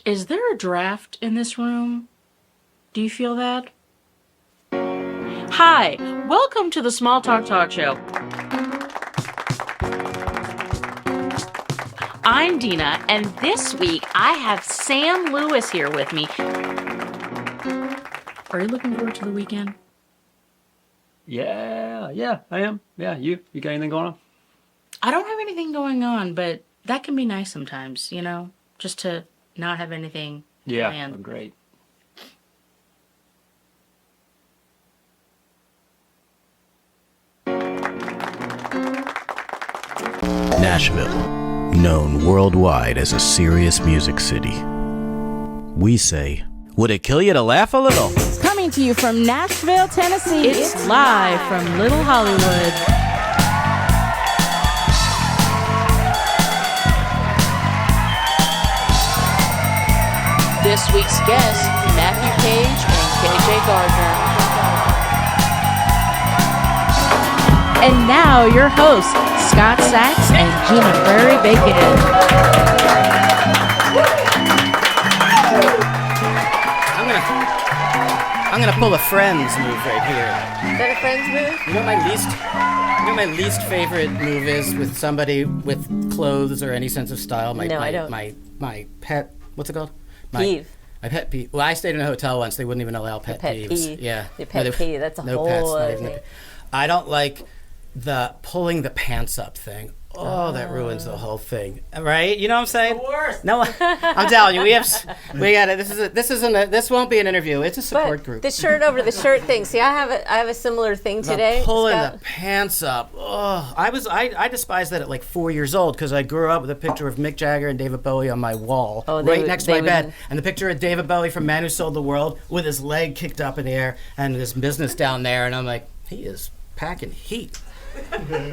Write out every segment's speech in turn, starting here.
Is there a draft in this room? Do you feel that? Hi, welcome to the Small Talk Talk Show. I'm Dina, and this week I have Sam Lewis here with me. Are you looking forward to the weekend? Yeah, I am. Yeah, you got anything going on? I don't have anything going on, but that can be nice sometimes, you know, just to not have anything planned. Yeah, great. Nashville, known worldwide as a serious music city. We say, would it kill you to laugh a little? Coming to you from Nashville, Tennessee. It's live from Little Hollywood. This week's guests, Mathew, Paige, and KJ Garner. And now your hosts, Scot Sax and Gina Frary Bacon. I'm gonna pull a Friends move right here. Is that a Friends move? You know my least favorite move is with somebody with clothes or any sense of style. I don't. My pet, what's it called? Peeve. My pet peeve. Well, I stayed in a hotel once. They wouldn't even allow pet peeves. Peeve. Yeah. Your pet peeve. That's a whole other thing. I don't like the pulling the pants up thing. Oh, that ruins the whole thing, right? You know what I'm saying? The worst. No, I'm telling you, we got it. This won't be an interview. It's a support group. The shirt over the shirt thing. See, I have a similar thing today. Pulling the pants up. Oh, I despised that at like 4 years old because I grew up with a picture of Mick Jagger and David Bowie on my wall, next to my bed, and the picture of David Bowie from Man Who Sold the World with his leg kicked up in the air and his business down there, and I'm like, he is packing heat.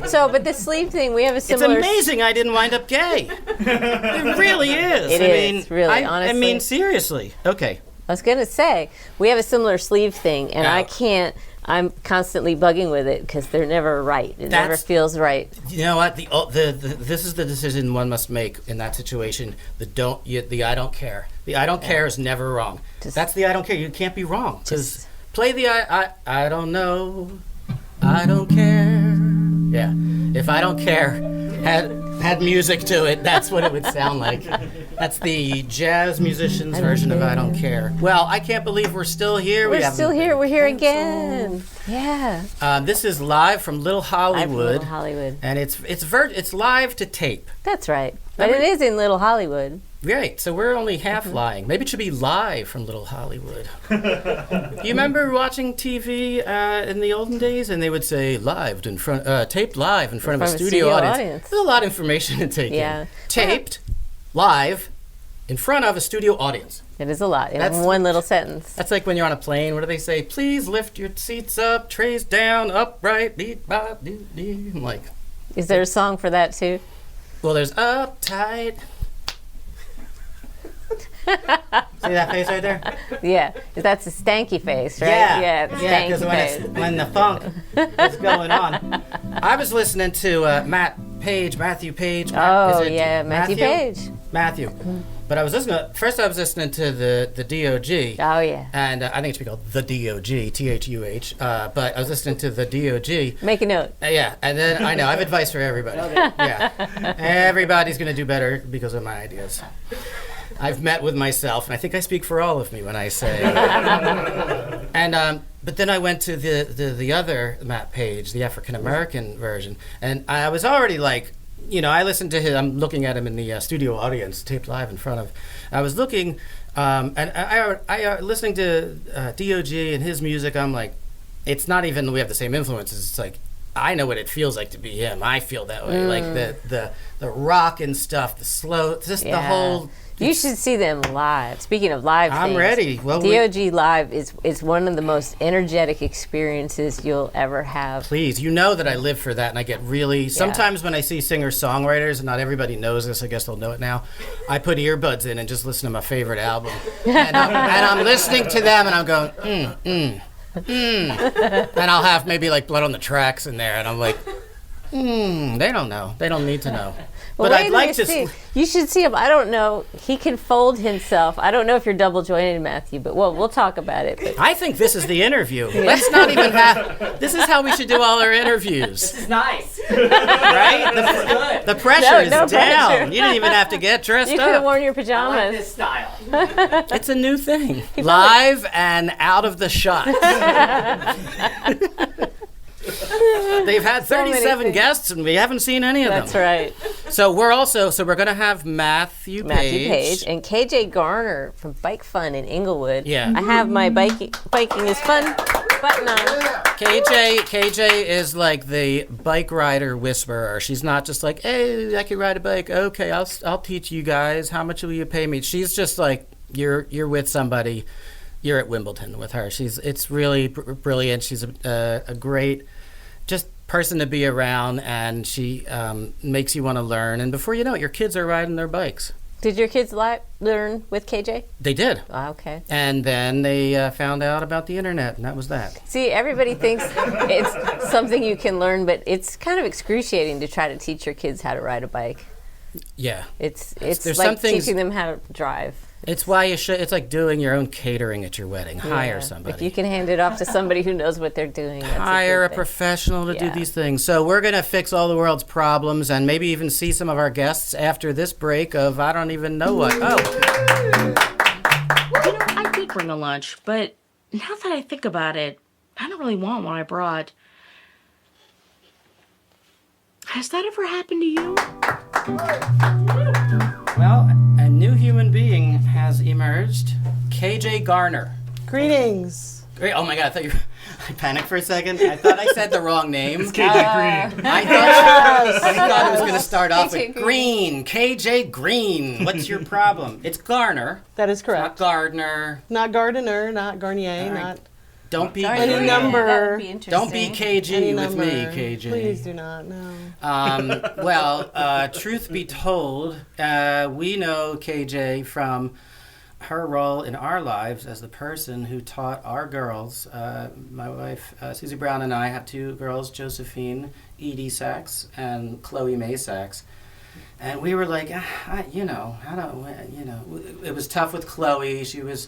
So, but the sleeve thing, we have a similar... It's amazing I didn't wind up gay. It really is. It is, really, honestly. I mean, seriously. Okay. I was going to say, we have a similar sleeve thing, and I'm constantly bugging with it because they're never right. It never feels right. You know what? This is the decision one must make in that situation. The I don't care. The I don't care is never wrong. That's the I don't care. You can't be wrong. Because play the I don't know. I don't care. Yeah. If I don't care had music to it, that's what it would sound like. That's the jazz musician's version of I don't care. Well, I can't believe we're still here. We're still here. We're here again. Yeah. This is live from Little Hollywood. Little Hollywood. And it's live to tape. That's right. But it is in Little Hollywood. Right, so we're only half lying. Maybe it should be live from Little Hollywood. You remember watching TV in the olden days, and they would say taped live in front of a studio audience. There's a lot of information to take in. Taped live in front of a studio audience. It is a lot in one little sentence. That's like when you're on a plane. What do they say? Please lift your seats up, trays down, upright, beat, bop, doo, doo. I'm like, is there a song for that too? Well, there's uptight. See that face right there? Yeah, that's a stanky face, right? Yeah, the stanky face. When the funk is going on. I was listening to Mathew Paige. Mathew Paige. Mathew. But I was listening to the Deeohgee. Oh, yeah. And I think it should be called the Deeohgee, Thuh. But I was listening to the Deeohgee. Make a note. Yeah, and then I know, I have advice for everybody. Okay. Yeah. Everybody's going to do better because of my ideas. I've met with myself, and I think I speak for all of me when I say. And but then I went to the other Matt Paige, the African American version, and I was already like, I listened to him. I'm looking at him in the studio audience, taped live in front of. I was looking, and I listening to Deeohgee and his music. I'm like, it's not even we have the same influences. It's like I know what it feels like to be him. I feel that way, like the rock and stuff, the slow, just the whole. You should see them live. Speaking of live things, I'm ready. Well, Deeohgee live is one of the most energetic experiences you'll ever have. Please, you know that I live for that, and I get really... Sometimes when I see singer-songwriters, and not everybody knows this, I guess they'll know it now, I put earbuds in and just listen to my favorite album. and I'm listening to them, and I'm going, And I'll have maybe like Blood on the Tracks in there, and I'm like... They don't know. They don't need to know. Well, but wait I'd like till to. you see. You should see him. I don't know. He can fold himself. I don't know if you're double jointed, Matthew, but we'll talk about it. But I think this is the interview. Let's not even have. This is how we should do all our interviews. This is nice. Right? The pressure is no down. pressure. You didn't even have to get dressed you could have up. worn your I like pajamas. this style. It's a new thing. Live and out of the shot. They've had many 37 things. guests and we haven't seen any of That's them. right. So we're going to have Mathew Page and KJ Garner from Bike Fun in Inglewood. Yeah. I have my biking is fun button on. KJ is like the bike rider whisperer. She's not just like, hey, I can ride a bike. Okay, I'll teach you guys. How much will you pay me? She's just like, you're with somebody. You're at Wimbledon with her. It's really brilliant. She's a great just person to be around, and she makes you want to learn. And before you know it, your kids are riding their bikes. Did your kids learn with KJ? They did. Oh, okay. And then they found out about the internet, and that was that. See, everybody thinks it's something you can learn, but it's kind of excruciating to try to teach your kids how to ride a bike. Yeah. It's There's like some things- teaching them how to drive. It's why you should. It's like doing your own catering at your wedding. Hire Yeah. somebody. If you can hand it off to somebody who knows what they're doing, that's Hire a a good thing. professional to do Yeah. these things. So we're going to fix all the world's problems and maybe even see some of our guests after this break of I don't even know what. Oh. You know, I did bring a lunch, but now that I think about it, I don't really want what I brought. Has that ever happened to you? Well, a new human being has emerged. KJ Garner. Greetings. Great. Oh my God, I panicked for a second. I thought I said the wrong name. It's KJ Green. I thought it was going to start off with Green. KJ Green. What's your problem? It's Garner. That is Not correct. Gardner. Not Gardener, not Garnier, All right. not Don't be any Green. number. That would be interesting. Don't be KG any with number. me, KJ. Please do not, no. Well, truth be told, we know KJ from her role in our lives as the person who taught our girls. My wife, Susie Brown, and I have two girls, Josephine Edie Sax and Chloe May Sax. And we were like, it was tough with Chloe. It was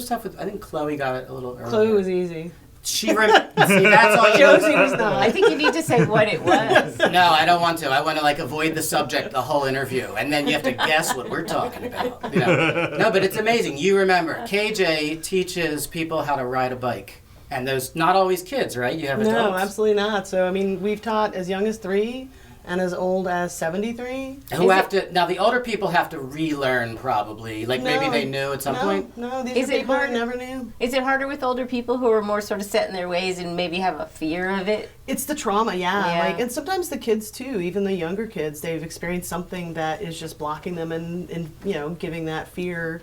tough with, I think Chloe got it a little earlier. Chloe was easy. See, that's all you Josie was not. I think you need to say what it was. No, I don't want to. I want to avoid the subject the whole interview, and then you have to guess what we're talking about. No, but it's amazing. You remember, KJ teaches people how to ride a bike, and those not always kids, right? You have adults. No, absolutely not. So, I mean, we've taught as young as 3 and as old as 73. Who have to now? The older people have to relearn probably. Maybe they knew at some point. No, these Is are it people hard? who never knew. Is it harder with older people who are more sort of set in their ways and maybe have a fear of it? It's the trauma, Yeah. and sometimes the kids too, even the younger kids, they've experienced something that is just blocking them and giving that fear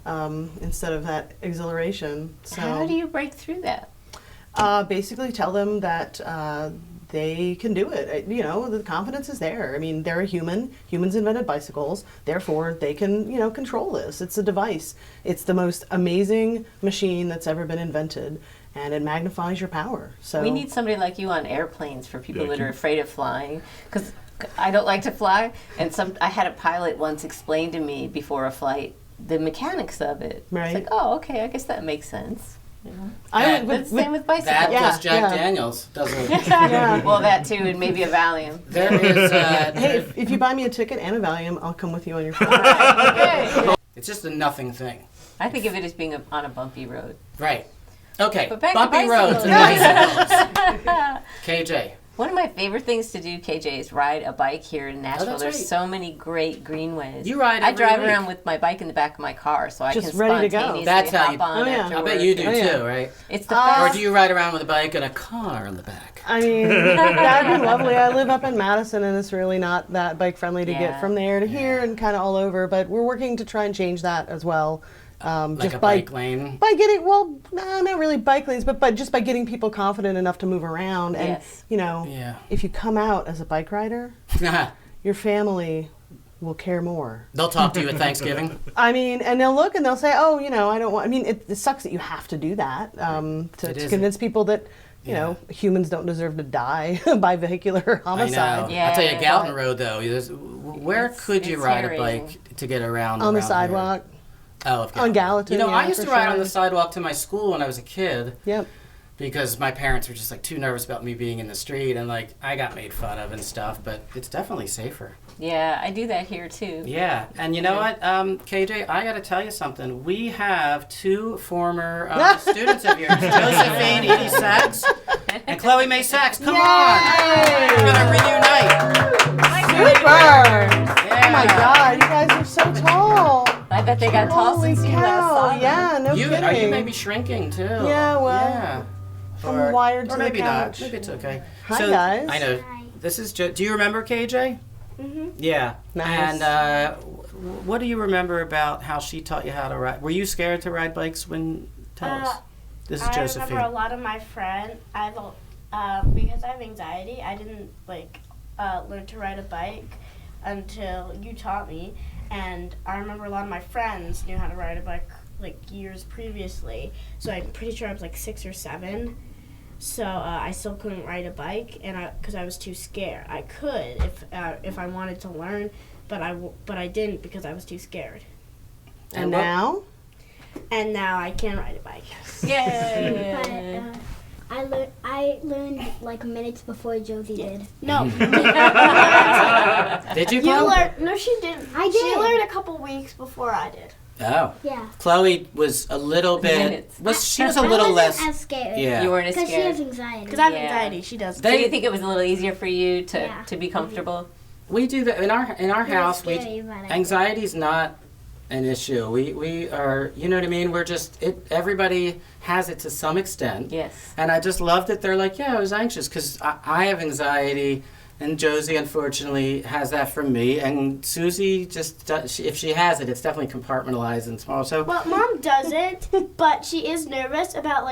instead of that exhilarration. So How do you break through that? basically tell them that they can do it. The confidence is there. I mean, they're a human. Humans invented bicycles. Therefore, they can, control this. It's a device. It's the most amazing machine that's ever been invented, and it magnifies your power. So We need somebody like you on airplanes for people that are afraid of flying. Because I don't like to fly, and I had a pilot once explain to me before a flight the mechanics of it. Right. It's like, oh, okay, I guess that makes sense. I But it's the same with bicycles. That Yeah, plus Jack yeah. Daniels doesn't. Yeah. Well, that too, and maybe a Valium. There is. Hey, if you buy me a ticket and a Valium, I'll come with you on your flight. Okay. It's just a nothing thing. I think of it as being on a bumpy road. Right. Okay. But back to Bumpy roads and bicycles. KJ. One of my favorite things to do, KJ, is ride a bike here in Nashville. that's There's right. so many great greenways. You ride I every drive week. around with my bike in the back of my car, so I Just can ready to go. spontaneously That's how hop you- on Oh, yeah. after I bet work. you do Oh, yeah. too, right? It's the Or best. do you ride around with a bike and a car on the back? I mean, that'd be lovely. I live up in Madison, and it's really not that bike friendly to Yeah. get from there to here and kind of all over. But we're working to try and change that as well. Like Just a bike lane? by getting not really bike lanes, but just by getting people confident enough to move around. And Yes. Yeah. if you come out as a bike rider, your family will care more. They'll talk to you at Thanksgiving. I mean, and they'll look and they'll say, "Oh, I don't want." I mean, it sucks that you have to do that It to is. convince people that you know, humans don't deserve to die by vehicular I homicide. know. Yeah, I'll tell you, Galton but- Road though, where could you it's ride a hair-raising. bike to get around? On the around sidewalk. Here? Oh, of On Gallatin, You know, I yeah, used to for ride sure. on the sidewalk to my school when I was a kid. Yep. Because my parents were just like too nervous about me being in the street, and like I got made fun of and stuff. But it's definitely safer. Yeah, I do that here too. Yeah, and you know what, KJ, I got to tell you something. We have 2 former students of yours, Josephine Edie Sachs and Chloe May Sachs. Come on, we're gonna reunite. Super! Yeah. Oh my God, you guys are so tall. I bet they got tall Holy since you last cow! saw them. Yeah, no You kidding. you may be shrinking too. Yeah, well, Yeah. I'm wired to or the maybe couch. not. Maybe it's okay. Hi, so, guys. I know. This is. Do you remember KJ? Yeah. Nice. And what do you remember about how she taught you how to ride? Were you scared to ride bikes when? Tell us. This is I Josephine. remember a lot of my friends. Because I have anxiety, I didn't learn to ride a bike until you taught me. And I remember a lot of my friends knew how to ride a bike like years previously. So I'm pretty sure I was like 6 or 7. So I still couldn't ride a bike, and because I was too scared. I could if I wanted to learn, but I didn't because I was too scared. And now? And now I can ride a bike. Yay! I learned like minutes before Josie did. No, Did you? you Chloe? learned. No, she didn't. I She did. learned a couple weeks before I did. Oh. Yeah. Chloe was a little bit. Minutes. She was a little I less. wasn't as scared. Yeah. You weren't as Because she has scared. anxiety. Because I have Yeah. anxiety. She does. So you think it was a little easier for you to, Yeah. to be comfortable? We do that in our house. scary, but I- Anxiety's not an issue. We are, you know what I mean? We're just everybody has it to some extent. Yes. And I just love that they're like, yeah, I was anxious because I have anxiety, and Josie unfortunately has that from me, and Susie just if she has it, it's definitely compartmentalized and small. So Well, Mom doesn't, but she is nervous about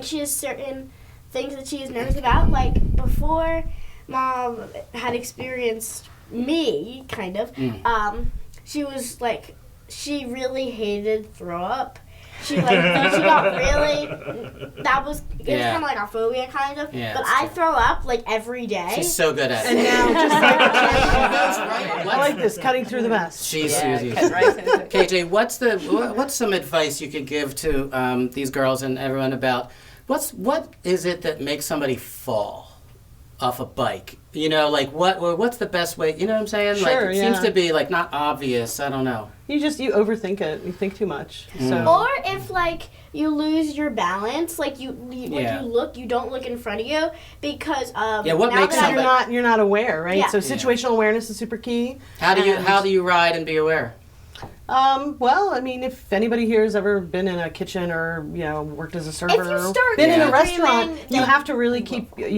she has certain things that she is nervous about. Like before, Mom had experienced me, kind of. She was like, she really hated throw up. She got really. It was Yeah. kind of like a phobia, kind of. Yeah, but it's I true. throw up like every day. she's so good at And it. now, just like a Right. I like this, cutting through the mess. She's Yeah, Susie. cut right to the- KJ, what's some advice you could give to these girls and everyone about what is it that makes somebody fall off a bike? You know, like what's the best way? You know what I'm saying? Sure, like it seems yeah. to be like not obvious. I don't know. You overthink it. You think too much. So Or if you lose your balance, Yeah. you don't look in front of you because Yeah, what now makes that somebody- you're not aware, right? Yeah. So situational awareness is super key. How do you ride and be aware? Well, I mean, if anybody here has ever been in a kitchen or worked as a server, If you start been in Yeah. a restaurant, screaming, you have to really keep your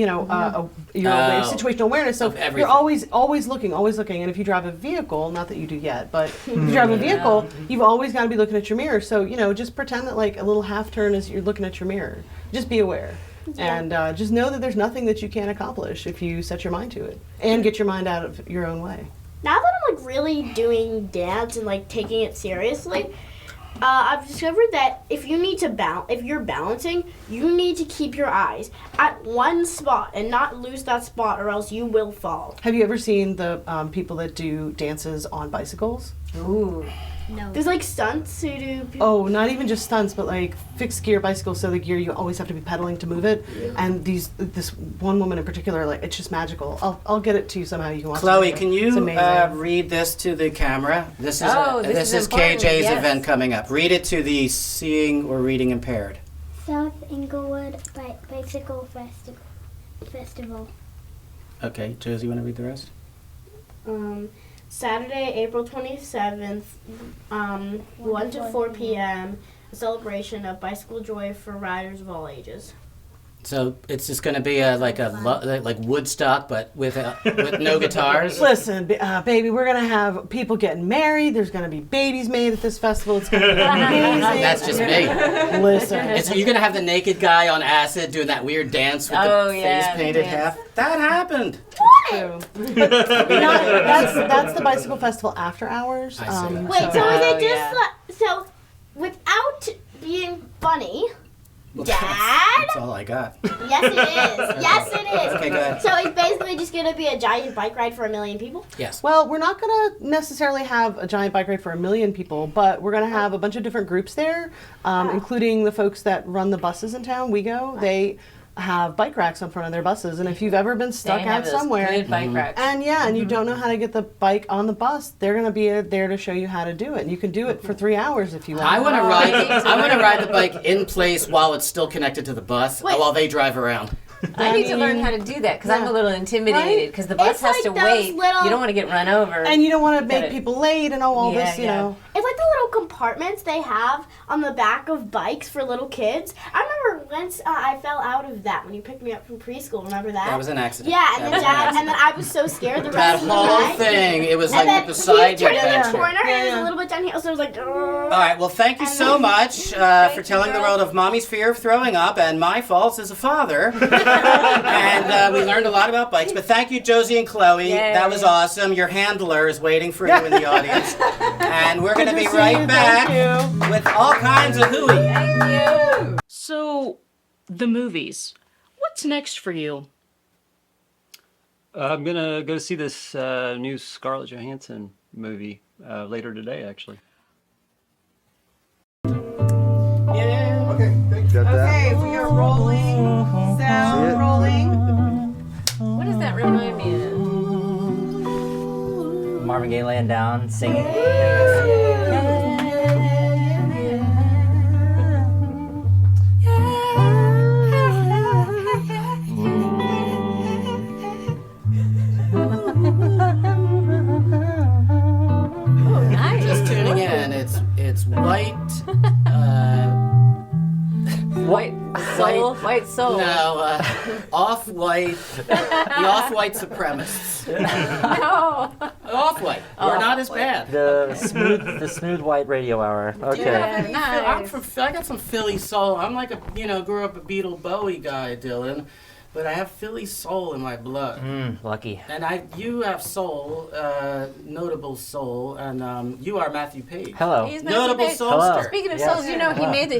situational awareness. So Of everything. you're always looking. And if you drive a vehicle, not that you do yet, but if you drive a vehicle, you've always got to be looking at your mirror. So just pretend that like a little half turn is you're looking at your mirror. Just be aware. And just know that there's nothing that you can't accomplish if you set your mind to it and get your mind out of your own way. now that I'm really doing dance and taking it seriously, I've discovered that if you're balancing, you need to keep your eyes at one spot and not lose that spot, or else you will fall. Have you ever seen the people that do dances on bicycles? Ooh. No. There's stunts who do. Oh, not even just stunts, but fixed gear bicycles. So the gear you always have to be pedaling to move it. And this one woman in particular, it's just magical. I'll get it to you somehow. You can watch Chloe, it. can It's you amazing. read this to the camera? This is this is important, KJ's yes. event coming up. Read it to the seeing or reading impaired. South Inglewood Bicycle Festival. Okay, Josie, you want to read the rest? Saturday, April 27th, 1 to 4 p.m., a celebration of bicycle joy for riders of all ages. So it's just going to be like Woodstock, but with no guitars. Listen, baby, we're gonna have people getting married. There's gonna be babies made at this festival. It's gonna be amazing. That's just me. Listen, You're going to have the naked guy on acid doing that weird dance with Oh, the yeah, face the painted dance. half. That happened. true. That's the bicycle festival after hours. I see. Wait, so is Oh, it just so without being funny? Dad? That's all I got. Yes, it is. Yes, it is. Okay, go ahead. So it's basically just going to be a giant bike ride for 1 million people? Yes. Well, we're not going to necessarily have a giant bike ride for 1 million people, but we're going to have a bunch of different groups there, including the folks that run the buses in town. They have bike racks in front of their buses, and if you've ever been stuck out somewhere good bike racks. and you don't know how to get the bike on the bus, they're going to be there to show you how to do it. And you can do it for 3 hours if you want. I want to ride. I want to ride the bike in place while it's still connected to the bus, while they drive around. I need to learn how to do that because I'm a little intimidated because the bus It's has like to those wait. little- You don't want to get run over. And you don't want to make people late and all this, you know. It's like the little compartments they have on the back of bikes for little kids. I remember once I fell out of that when you picked me up from preschool. Remember that? That was an accident. Yeah, and then I was so scared the That rest of the whole ride. thing, it was And like then beside he your turned in the adventure. corner and it was a little bit downhill, so it was like. All right, well, thank you so much for telling the world of Mommy's fear of throwing up and my faults as a father. And we learned a lot about bikes, but thank you, Josie and Chloe. Yay. That was awesome. Your handler is waiting for you in the audience. And we're going to be right back with all kinds of hooey. Thank you. So, the movies. What's next for you? I'm gonna go see this new Scarlett Johansson movie later today, actually. Yeah. Okay, thank you. Okay, we are rolling. Sound rolling. What does that remind me of? Marvin Gaye laying down, singing. Just tuning in. It's white. White soul. No, off-white. The off-white supremacists. No. Off-white. We're not as bad. The smooth white radio hour. Okay. Yeah, I got some Philly soul. I'm like grew up a Beatle Bowie guy, Dylan, but I have Philly soul in my blood. Lucky. And you have soul, notable soul, and you are Mathew Paige. Hello. He's Matthew Notable Paige. soulster. Speaking of Yes. souls,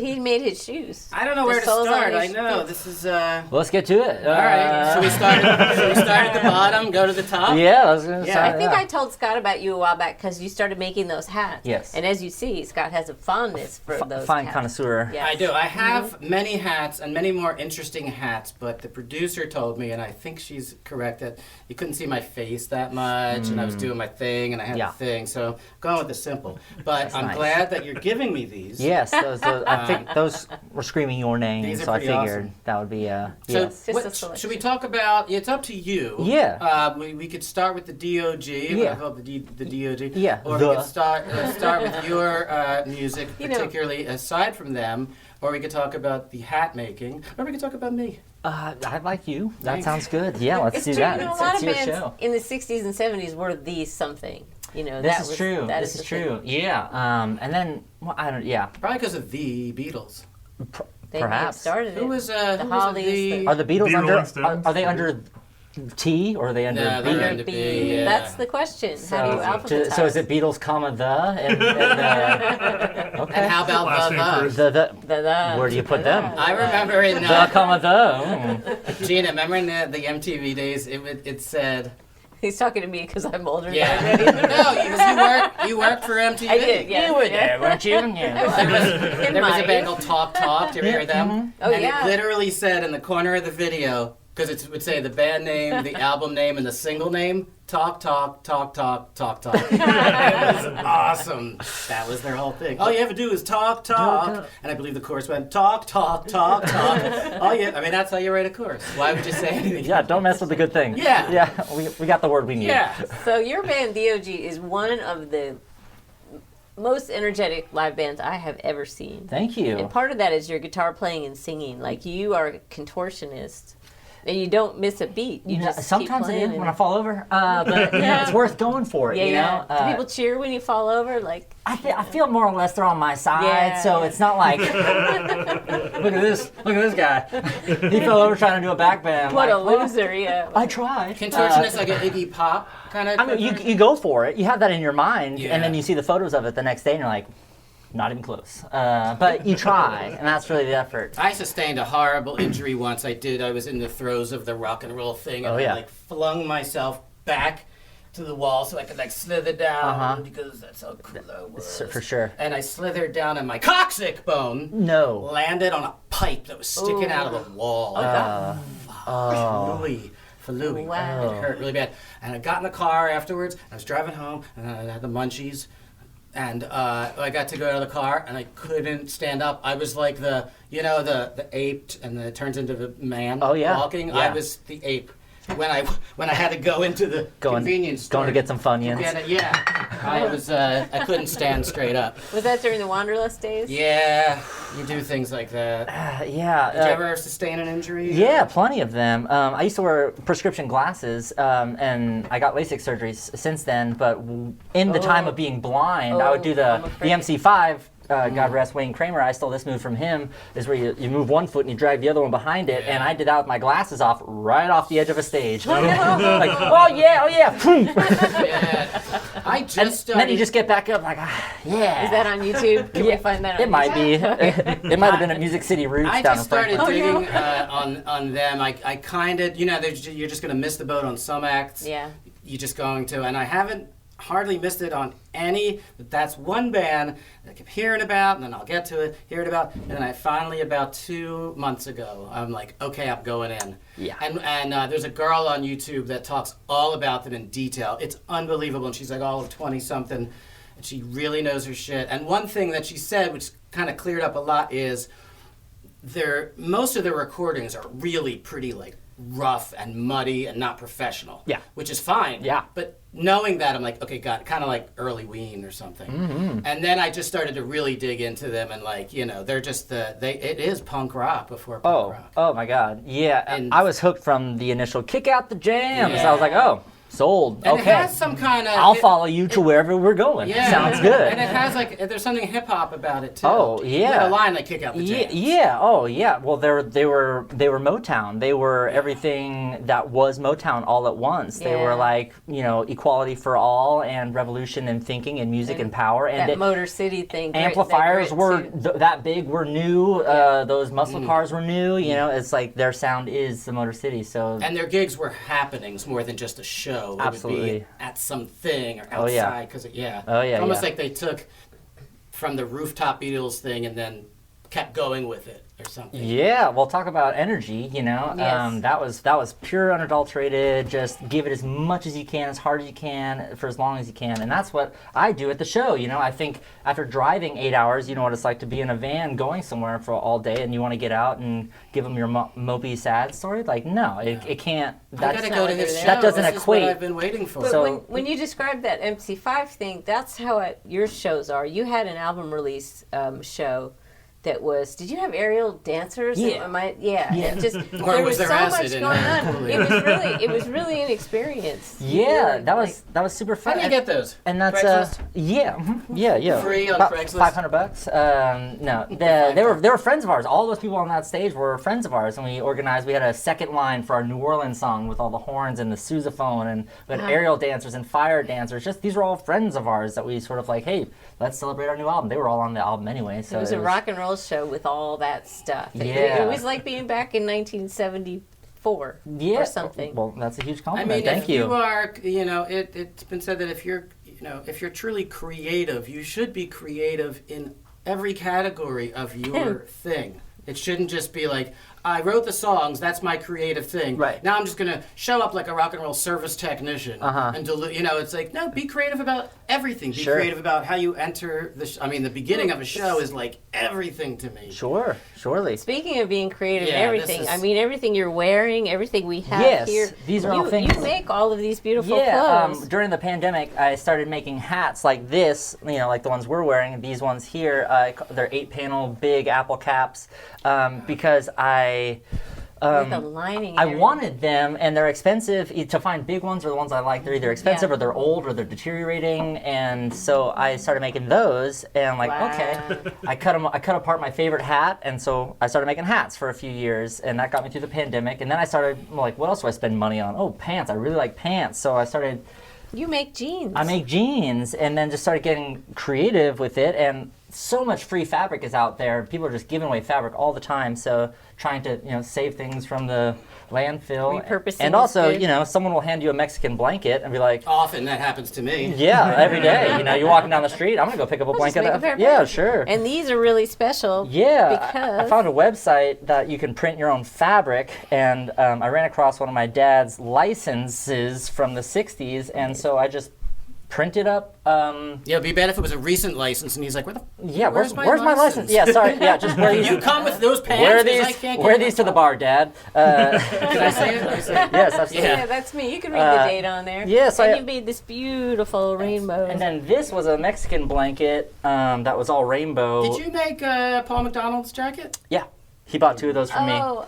he made his shoes. I don't know The where to soles on start. his I know feet. this is. Well, let's get to it. All right. Should we start at the bottom, go to the top? Yeah, I was gonna Yeah. start. I think I told Scott about you a while back because you started making those hats. Yes. And as you see, Scott has a fondness for those fine hats. connoisseur. Yes. I do. I have many hats and many more interesting hats, but the producer told me, and I think she's correct, that you couldn't see my face that much, and I was doing my thing, and I had Yeah. the thing, so I'm going with the simple. But That's I'm nice. glad that you're giving me these. Yes, I think those were screaming your name, These are so I pretty figured awesome. that would be So yes. Just a what, selection. should we talk about? It's up to you. Yeah. We could start with the Deeohgee. Yeah. I call it the Deeohgee. Yeah, Or the. we could start with your music, You know- particularly aside from them. Or we could talk about the hat making. Or we could talk about me. I like you. That Thanks. sounds good. Yeah, let's It's do true. that. You know, a It's lot of your bands show. in the 60s and 70s were the something. You know, This that is was, true. That This is the true. thing. Yeah. And then I don't. Yeah. Probably because of the Beatles. They may have Perhaps. started Who it. was the who Hollies. was Are the Beatles The under? Rolling Stones. Are they under T or are they under No, B? they're under B. Yeah. That's the question. How do you alphabetize? So is it Beatles, comma the? Okay. And how about Last name first. The. Where do you put them? I remember in The, comma the. Gina, remember in the MTV days, it said. He's talking to me because I'm older. Yeah. Than him. No, you worked for MTV. I did. Yeah. You were there, weren't you? Yeah. There was a band called Talk Talk. Did you ever hear them? Oh, and yeah. it literally said in the corner of the video, because it would say the band name, the album name, and the single name, Talk Talk, Talk Talk, Talk Talk. It was awesome. That was their whole thing. All you have to do is talk, talk. And I believe the chorus went, talk, talk, talk, talk. That's how you write a chorus. Why would you say anything? Yeah, don't mess with the good thing. Yeah. Yeah, we got the word we need. Yeah. So your band Deeohgee is one of the most energetic live bands I have ever seen. Thank you. And part of that is your guitar playing and singing. Like you are a contortionist, and you don't miss a beat. You just sometimes keep it playing is when I fall over, but it's worth going for it. Yeah, you know. yeah. Do people cheer when you fall over? Like I feel more or less they're on my side, Yeah, so yeah. it's not like look at this guy. He fell over trying to do a back bend. what like, a loser! Yeah. I tried. Contortionist like an Iggy Pop kind of. I mean, you go for it. You have that in your mind, Yeah. and then you see the photos of it the next day, and you're like, Not even close. But you try, and that's really the effort. I sustained a horrible injury once. I was in the throes of the rock and roll thing, and I flung myself back to the wall so I could slither down because that's how cool that was. For sure. And I slithered down, and my coccyx bone landed on a pipe that was sticking out of the wall. Flew. Wow. It hurt really bad. And I got in the car afterwards. I was driving home, and I had the munchies. And I got to go out of the car, and I couldn't stand up. I was like the ape, and then it turns into the man walking. I was the ape. When I had to go into the convenience store. Going to get some Funyuns. I couldn't stand straight up. Was that during the Wanderlust days? Yeah, you do things like that. Did you ever sustain an injury? Yeah, plenty of them. I used to wear prescription glasses, and I got LASIK surgeries since then, but in the time of being blind, I would do the MC5. God rest Wayne Kramer, I stole this move from him, is where you move one foot and you drag the other one behind it, and I did that with my glasses off, right off the edge of a stage. Like, oh yeah. I just started... And then you just get back up like, yeah. Is that on YouTube? Can we find that on YouTube? It might be. It might have been at Music City Roots down in Franklin. I just started digging on them. I kind of, you're just going to miss the boat on some acts. Yeah. You're just going to, and I haven't hardly missed it on any, but that's one band that I kept hearing about, and then I'll get to it, and then I finally, about 2 months ago, I'm like, okay, I'm going in. Yeah. And there's a girl on YouTube that talks all about them in detail. It's unbelievable, and she's like all of 20-something, and she really knows her shit. And one thing that she said, which kind of cleared up a lot, is most of their recordings are really pretty, rough and muddy and not professional. Yeah. Which is fine. Yeah. But knowing that, I'm like, okay, God, kind of like early Ween or something. Mm-hmm. And then I just started to really dig into them, and they're just it is punk rock before punk rock. Oh my God. Yeah. And I was hooked from the initial kick out the jams. Yeah. I was like, oh, sold. And okay. It has some kind of... I'll follow you to wherever we're going. Yeah. Sounds good. And it has there's something hip hop about it too. Oh yeah. A line like kick out the jams. Yeah. Oh yeah. Well, they were Motown. They were everything that was Motown all at once. They were equality for all and revolution in thinking and music and power. And that Motor City thing. Amplifiers were that big. Were new. Those muscle cars were new. It's like their sound is the Motor City. So. And their gigs were happenings more than just a show. Absolutely. It would be at something or outside because almost like they took from the rooftop Beatles thing and then kept going with it or something. Yeah, well, talk about energy, Yes. That was pure, unadulterated, just give it as much as you can, as hard as you can, for as long as you can, and that's what I do at the show, I think after driving 8 hours, you know what it's like to be in a van going somewhere for all day, and you want to get out and give them your mopey, sad story? No, it can't, I gotta go to his show. That doesn't this equate. Is what I've been waiting for. But so, when you described that MC5 thing, that's how your shows are. You had an album release show that was, did you have aerial dancers? Yeah. Yeah. Just, or there was was there so much going on. It was really an experience. Yeah, that was super fun. How do you get those? And that's yeah. Free on about Craigslist. $500. No, they were friends of ours. All those people on that stage were friends of ours, and we had a second line for our New Orleans song with all the horns and the sousaphone, and we had aerial dancers and fire dancers. Just these were all friends of ours that we sort of hey, let's celebrate our new album. They were all on the album anyway. So it was a rock and roll show with all that stuff. Yeah. It was like being back in 1974 or something. Well, that's a huge compliment. Thank you. If you are, it's been said that if you're truly creative, you should be creative in every category of your thing. It shouldn't just be I wrote the songs, that's my creative thing. Right. Now I'm just going to show up like a rock and roll service technician. And it's no, be creative about everything. Be creative about how you enter the beginning of a show is everything to me. Sure, surely. Speaking of being creative in everything, everything you're wearing, everything we have here. These are all things. You make all of these beautiful clothes. During the pandemic, I started making hats like this, like the ones we're wearing. These ones here, they're 8-panel big apple caps because with the lining. I wanted them, and they're expensive. To find big ones are the ones I like. They're either expensive or they're old or they're deteriorating, and so I started making those. And okay, I cut apart my favorite hat, and so I started making hats for a few years, and that got me through the pandemic. And then I started what else do I spend money on? Oh, pants! I really like pants, so I started. You make jeans. I make jeans, and then just started getting creative with it, and so much free fabric is out there. People are just giving away fabric all the time. So trying to save things from the landfill. Repurposing And is also, good. someone will hand you a Mexican blanket and be like, Often that happens to me. yeah, every day. You're walking down the street. I'm gonna go pick up a I'll just blanket. make a pair of Yeah, pants. sure. And these are really special. Yeah, because I found a website that you can print your own fabric, and I ran across one of my dad's licenses from the 60s, and so I just printed up. Yeah, it'd be bad if it was a recent license and he's like, Where's my license? Yeah, sorry. Yeah, just wear these. You come with those pants? Wear 'Cause these. I can't Wear get these to the myself. bar, Dad. Can I say it? Yes, absolutely. Yeah, that's me. You can read the date on there. yes, and I- you made this beautiful rainbow. And then this was a Mexican blanket that was all rainbow. Did you make Paul McDonald's jacket? Yeah, he bought 2 of those for me. Oh,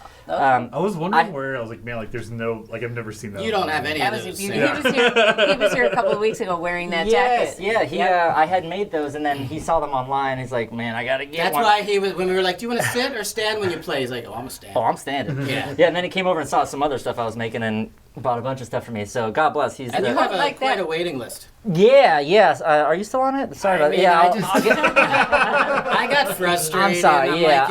I was wondering where I was like, man, like there's no, like I've never seen that. You don't have any that of was a those. beauty. Yeah. He was here a couple of weeks ago wearing that Yes, jacket. yeah, he I had made those, and then he saw them online. He's like, man, I gotta get That's one. why he was, when we were like, do you want to sit or stand when you play? He's like, oh, I'm a stand. Oh, I'm standing. Yeah. Yeah, and then he came over and saw some other stuff I was making and bought a bunch of stuff for me. So God bless. He's And the, you have like quite that. a waiting list. yes. Are you still on it? Sorry about mean, yeah. I I'll- just- I'll get- I got frustrated. I'm sorry, and yeah,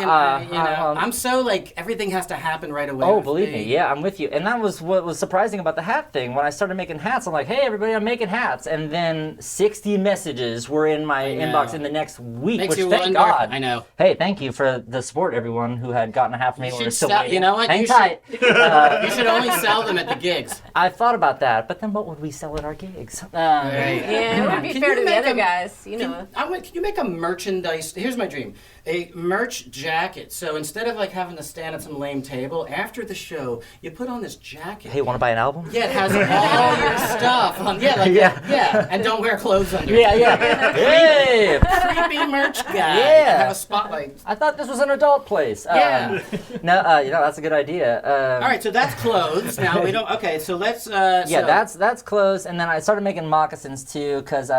Like, I'm so like, everything has to happen right away. Oh, with believe me, yeah, I'm with you. And that was what was surprising about the hat thing. When I started making hats, I'm like, hey, everybody, I'm making hats. And then 60 messages were in my inbox in the next week, Makes which you thank wonder. God. I know. Hey, thank you for the support, everyone who had gotten a hat from me You or should is still stop. waiting. You know what? Hang You tight. You should only sell them at the gigs. I thought about that, but then what would we sell at our gigs? Right. Yeah, it would be Can fair you to the make other a- guys, Can you make a merchandise? Here's my dream: a merch jacket. So instead of like having to stand at some lame table after the show, you put on this jacket. Hey, want to buy an album? Yeah, it has all your stuff on. Yeah, like yeah, and don't wear clothes under. Yeah, it. yeah. Hey! Creepy merch guy. Yeah. Have a spotlight. I thought this was an adult place. Yeah. No, that's a good idea. All right, so that's clothes. Now we don't. Okay, so let's. That's clothes, and then I started making moccasins too, because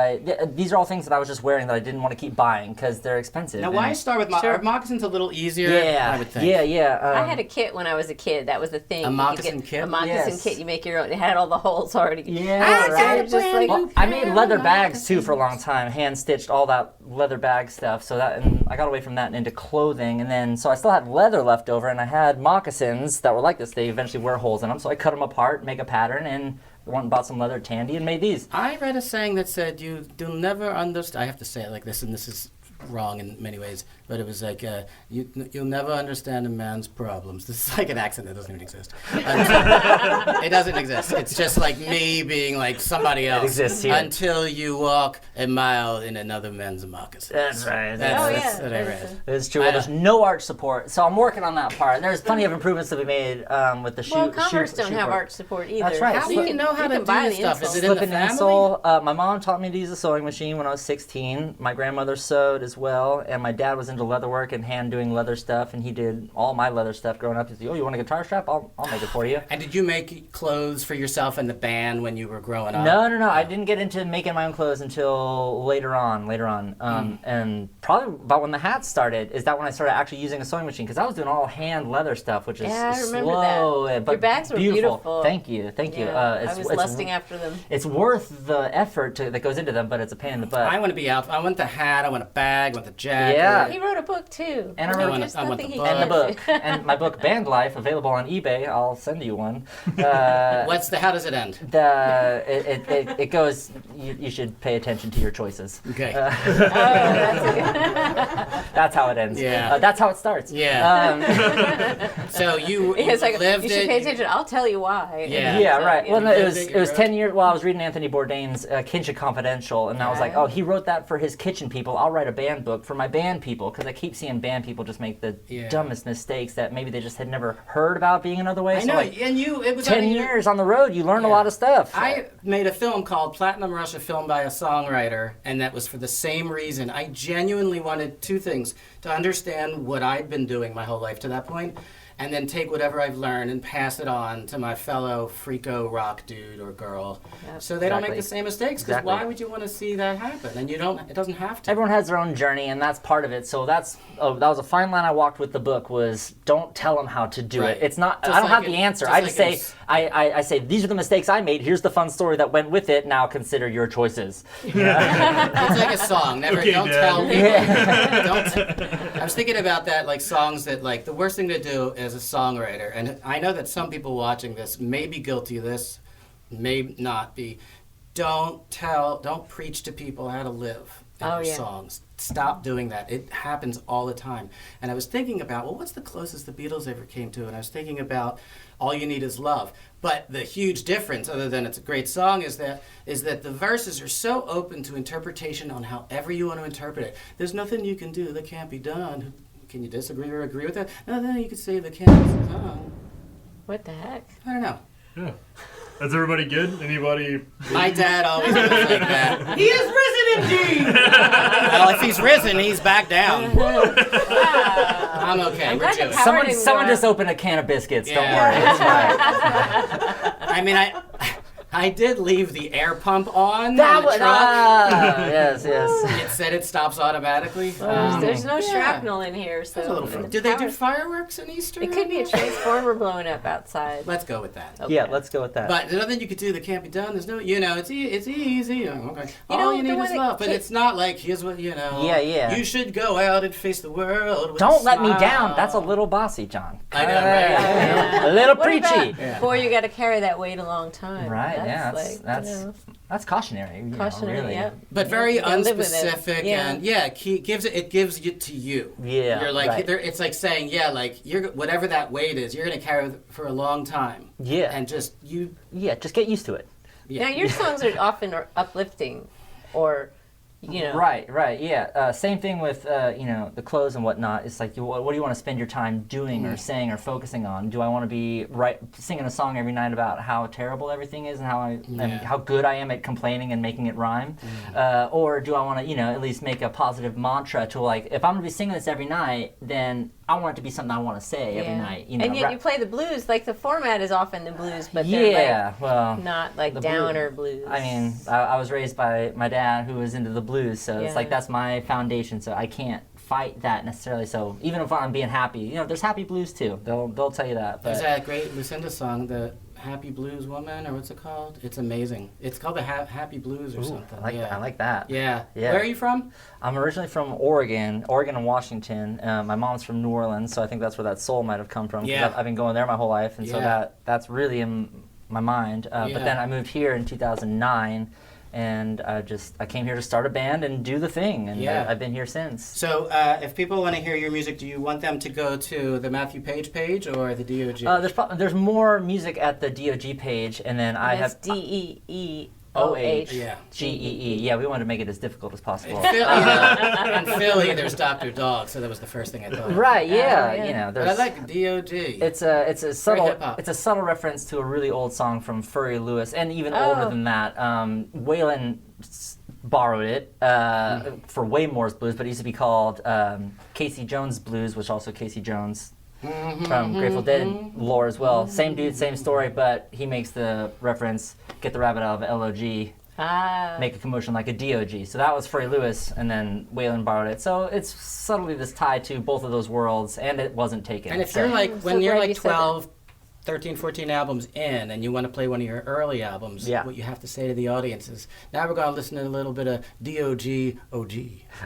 these are all things that I was just wearing that I didn't want to keep buying because they're expensive. Now, why start with are moccasins a little easier? Yeah, I would think. yeah. I had a kit when I was a kid. That was the thing. A You could moccasin get kit? A moccasin Yes. kit. You make your own. It had all the holes already. Yeah, right. Just like, Well, I made leather bags too for a long time, hand stitched all that leather bag stuff. So and I got away from that and into clothing, and then so I still had leather left over, and I had moccasins that were like this. They eventually were holes in them, so I cut them apart, make a pattern, and went and bought some leather tandy and made these. I read a saying that said you'll never understand. I have to say it like this, and this is wrong in many ways, but it was like you'll never understand a man's problems. This is like an accent that doesn't even exist. It doesn't exist. It's just like me being like somebody else. It exists here. Until you walk a mile in another man's moccasins. That's right. That's what I read. It's true. Well, there's no arch support, so I'm working on that part. There's plenty of improvements to be made with the well, Converse don't have arch support either. That's right. How do you know how to do this stuff? Is it in the Slip an family? insole. My mom taught me to use a sewing machine when I was 16. My grandmother sewed as well, and my dad was into leatherwork and hand doing leather stuff, and he did all my leather stuff growing up. He's like, oh, you want a guitar strap? I'll make it for you. And did you make clothes for yourself and the band when you were growing up? No. I didn't get into making my own clothes until later on. And probably about when the hats started, is that when I started actually using a sewing machine, because I was doing all hand leather stuff, which is I remember slow, that. but Your bags were beautiful. Thank you. Yeah, I was lusting after them. It's worth the effort that goes into them, but it's a pain in the butt. I want to be out. I want the hat. I want a bag. I want the jacket. Yeah. He wrote a book too. And I want the book. And the book. And my book, Band Life, available on eBay. I'll send you one. How does it end? It goes, you should pay attention to your choices. Okay. That's how it ends. Yeah. That's how it starts. Yeah. So you It's like, lived you should it. pay attention. I'll tell you why. Yeah, right. Well, no, You it lived was it, 10 years. Well, I was reading Anthony Bourdain's Kitchen Confidential, and I was like, oh, he wrote that for his kitchen people. I'll write a band book for my band people, because I keep seeing band people just make the dumbest mistakes that maybe they just had never heard about being another way. I So know, like, and it was 10 years on the road, you learn a lot of stuff. I made a film called Platinum Rush, a film by a songwriter, and that was for the same reason. I genuinely wanted two things: to understand what I'd been doing my whole life to that point, and then take whatever I've learned and pass it on to my fellow freako rock dude or girl, so they don't make the same mistakes. Because why would you want to see that happen? And you don't. It doesn't have to. Everyone has their own journey, and that's part of it. So that was a fine line I walked with the book. Was don't tell them how to do it. It's not. I don't have the answer. I just say I say these are the mistakes I made. Here's the fun story that went with it. Now consider your choices. It's like a song. Never don't tell people. I was thinking about that, like songs that like the worst thing to do as a songwriter, and I know that some people watching this may be guilty of this, may not be. Don't preach to people how to live in your songs. Stop doing that. It happens all the time. And I was thinking about, well, what's the closest the Beatles ever came to? And I was thinking about All You Need Is Love. But the huge difference, other than it's a great song, is that the verses are so open to interpretation on however you want to interpret it. There's nothing you can do that can't be done. Can you disagree or agree with that? No, then you could say that can't be done. What the heck? I don't know. Yeah. Is everybody good? Anybody? My dad always goes like that. He is risen indeed. Well, if he's risen, he's back down. I'm okay. We're Jewish. Someone just opened a can of biscuits. Don't worry. It's fine. I mean, I did leave the air pump on That the was truck. Yes. It said it stops automatically. There's no shrapnel in here, so. That's a little fun. Did they do fireworks in Easter? It could be a transformer blowing up outside. Let's go with that. Okay. Yeah, let's go with that. But there's nothing you could do that can't be done. There's no, it's easy. Okay. All you need is love. But it's not like, here's what, Yeah. You should go out and face the world with Don't a let me smile. down. That's a little bossy, John. I know, right? A little What preachy. about Boy, you got to carry that weight a long time. Right, That's that's cautionary. Cautionary, really. yeah. But very You gotta live with it. unspecific, Yeah. and it gives it to you. Yeah, you're like right. it's like saying you're whatever that weight is, you're gonna carry it for a long time. Yeah, and just get used to it. Now your songs are often uplifting, or Right, yeah. Same thing with the clothes and whatnot. It's like, what do you want to spend your time doing or saying or focusing on? Do I want to be singing a song every night about how terrible everything is and how good I am at complaining and making it rhyme, or do I want to at least make a positive mantra to like, if I'm going to be singing this every night, then I want it to be something I want to say every night. And yet you play the blues, like the format is often the blues, but they're not like downer blues. I mean, I was raised by my dad who was into the blues, so it's like that's my foundation, so I can't fight that necessarily. So even if I'm being happy, there's happy blues too. They'll tell you that. But there's that great Lucinda song, the Happy Blues Woman, or what's it called? It's amazing. It's called the Happy Blues or something. I like that. Yeah. Where are you from? I'm originally from Oregon and Washington. My mom's from New Orleans, so I think that's where that soul might have come from. Yeah. I've been going there my whole life, and so that's really in my mind. But then I moved here in 2009. And I came here to start a band and do the thing, and I've been here since. So if people want to hear your music, do you want them to go to the Mathew Paige page or the Deeohgee? There's more music at the Deeohgee page, and then I have DeeOhgee. Yeah, we wanted to make it as difficult as possible. In Philly, there's Dr. Dog, so that was the first thing I thought. Right, yeah. But I like Deeohgee. It's a subtle reference to a really old song from Furry Lewis, and even older than that. Waylon borrowed it for Waymore's Blues, but it used to be called Casey Jones Blues, which also Casey Jones from Grateful Dead lore as well. Same dude, same story, but he makes the reference, get the rabbit out of LOG, make a commotion like a Deeohgee. So that was Furry Lewis, and then Waylon borrowed it. So it's subtly this tie to both of those worlds, and it wasn't taken. And if you're like, when you're like 12, 13, 14 albums in, and you want to play one of your early albums, what you have to say to the audience is, now we're going to listen to a little bit of Deeohgee OG.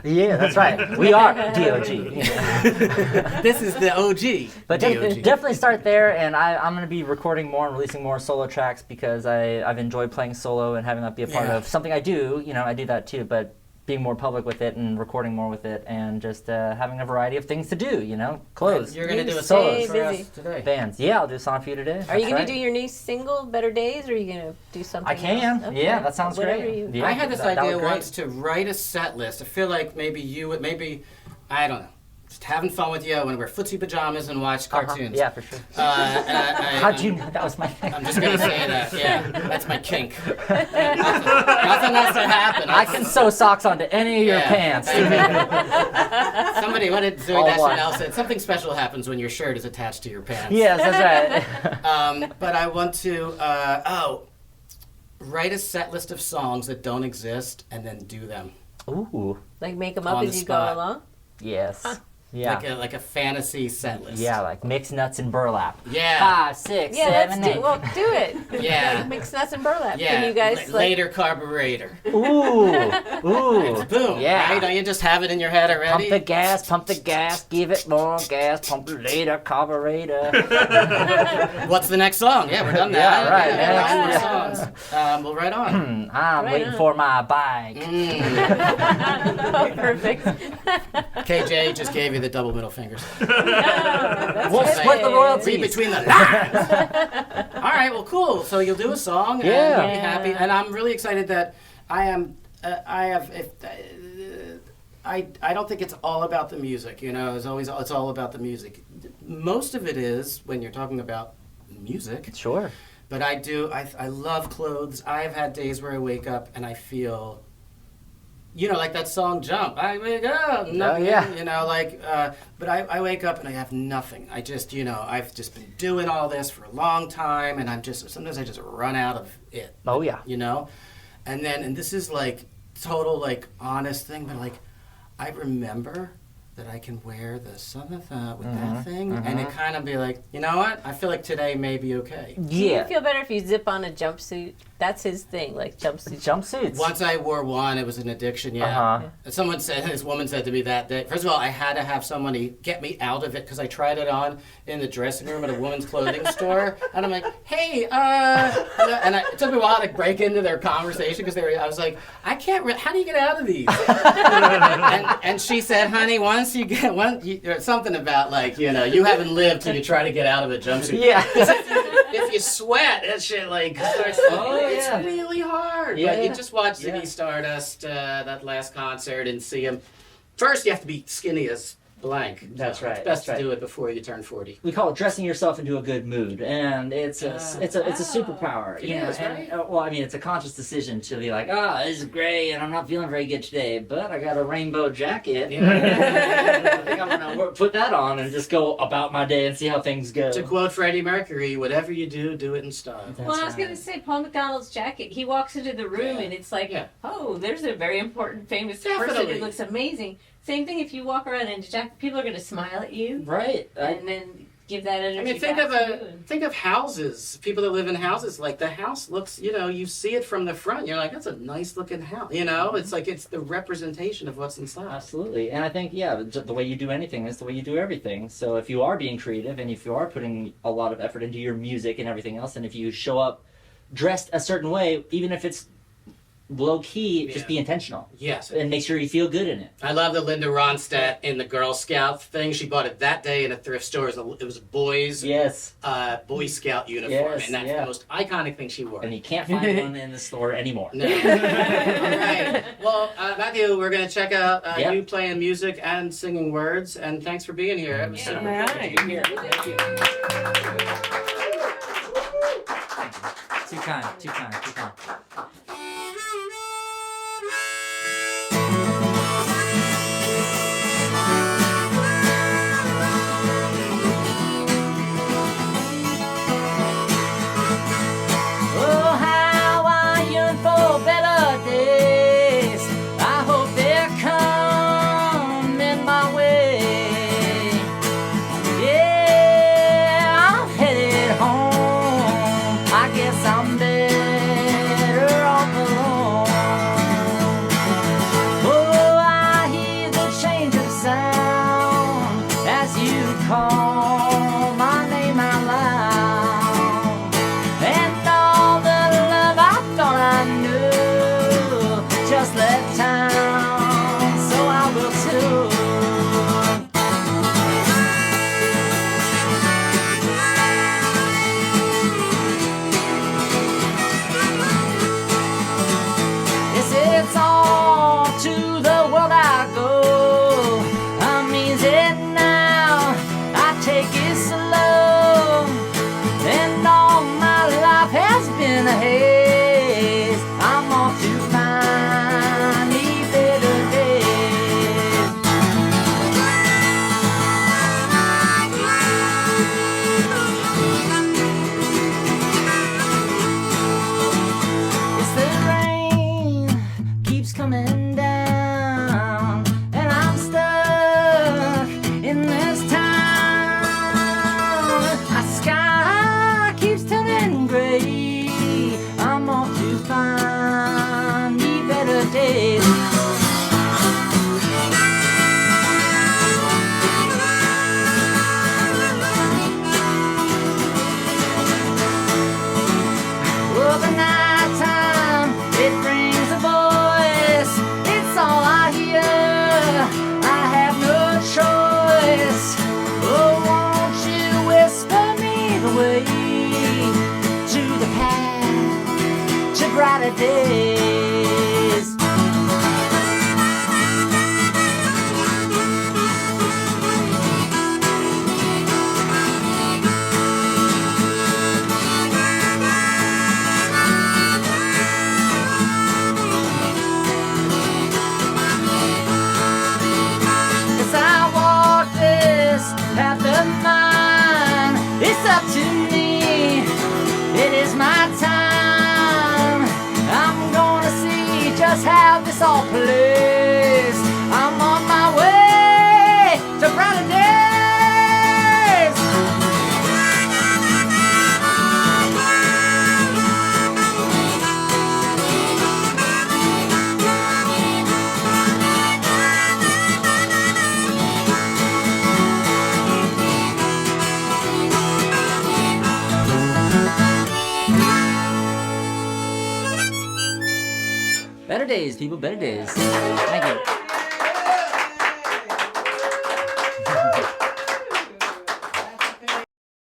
Yeah, that's right. We are Deeohgee. This is the OG. But definitely start there, and I'm going to be recording more and releasing more solo tracks because I've enjoyed playing solo and having that be a part of something I do. I do that too, but being more public with it and recording more with it and just having a variety of things to do, clothes. You're going to do a solo for us today. Bands. Yeah, I'll do a song for you today. Are you going to do your new single, Better Days, or are you going to do something else? I can. Okay. Yeah, that sounds great. I had this idea once to write a set list. I feel like maybe I don't know. Just having fun with you when we wear footsie pajamas and watch cartoons. Yeah, for sure. How'd you know that was my thing? I'm just going to say that. Yeah, that's my kink. Nothing has to happen. I can sew socks onto any of your pants. Some somebody, what did Zoe All Deschanel one. said? Something special happens when your shirt is attached to your pants. Yes, that's right. But I want to, write a set list of songs that don't exist and then do them. Ooh. Like make them up On as the you spot. go along? Yes. Yeah. Like a fantasy set list. Yeah, like mixed nuts and burlap. Yeah. 5, 6, Yeah, 7, let's 8. do, well, do it. Yeah. Mix nuts and burlap. Yeah. Can you guys Later carburetor. Ooh. Ooh. Boom. Yeah. Right? Don't you just have it in your head already? Pump the gas, give it more gas, pump it later, carburetor. What's the next song? Yeah, we're done that. Yeah, right. Yeah, Yeah. lots more songs. Well, right on. I'm waiting for my bike. Oh, perfect. KJ just gave you the double middle fingers. We'll split the royalties. Read between the lines. All right, well, cool. So you'll do a song, and Yeah. you'll be happy. And I'm really excited that I am. I don't think it's all about the music. You know, it's all about the music. Most of it is when you're talking about music. Sure. But I love clothes. I've had days where I wake up and I feel, you know, like that song Jump. I wake up, nothing, yeah. you know, like, but I wake up and I have nothing. I just, you know, I've just been doing all this for a long time and sometimes I just run out of it. Oh, yeah. You know? And this is like total, like, honest thing, but like, I remember that I can wear the with that thing, and it kind of be like, you know what? I feel like today may be okay. Do you feel better if you zip on a jumpsuit? That's his thing, like jumpsuits. Jumpsuits. Once I wore one, it was an addiction, yeah. This woman said to me that day, first of all, I had to have somebody get me out of it because I tried it on in the dressing room at a women's clothing store, and I'm like, hey, and it took me a while to break into their conversation because I was like, I can't, how do you get out of these? and she said, honey, once you get something about like, you know, you haven't lived till you try to get out of a jumpsuit. Yeah. If you sweat, that shit like starts. It's really hard. Yeah. But you just watch Ziggy Stardust that last concert and see him. First, you have to be skinny as blank. That's right. It's best That's to do right. it before you turn 40. We call it dressing yourself into a good mood, and it's a superpower. It you know, is, right? well, I mean, it's a conscious decision to be like, this is great, and I'm not feeling very good today, but I got a rainbow jacket. I think I'm gonna put that on and just go about my day and see how things go. To quote Freddie Mercury, whatever you do it in style. Well, I was going to say, Paul McDonald's jacket, he walks into the room and it's like, oh, there's a very important, famous person. Definitely. It looks amazing. Same thing if you walk around in a jacket, people are going to smile at you. Right. And then give that energy I mean, think of houses. People that live in houses, like the house looks, you know, you see it from the front. You're like, that's a nice looking house. You know, it's like it's the representation of what's inside. Absolutely. And I think, the way you do anything is the way you do everything. So if you are being creative and if you are putting a lot of effort into your music and everything else, and if you show up dressed a certain way, even if it's low key, just be intentional. Yes. And make sure you feel good in it. I love the Linda Ronstadt in the Girl Scout thing. She bought it that day in a thrift store. It was a boys Boy Scout uniform, Yes, and that's the most iconic thing she wore. And you can't find one in the store anymore. No. All right. Well, Mathew, we're going to check out you playing music and singing words, and thanks for being here. It was super cool to be here. Thank you. Too kind, too kind, too kind. Oh, how I yearn for better days. I hope they're coming my way. Yeah, I'm headed home. I guess I'm better better days. As I walk this path of mine, it's up to me. It is my time. I'm gonna see just how this all plays. I'm on my way to brighter days. Better days, people, better days. Thank you.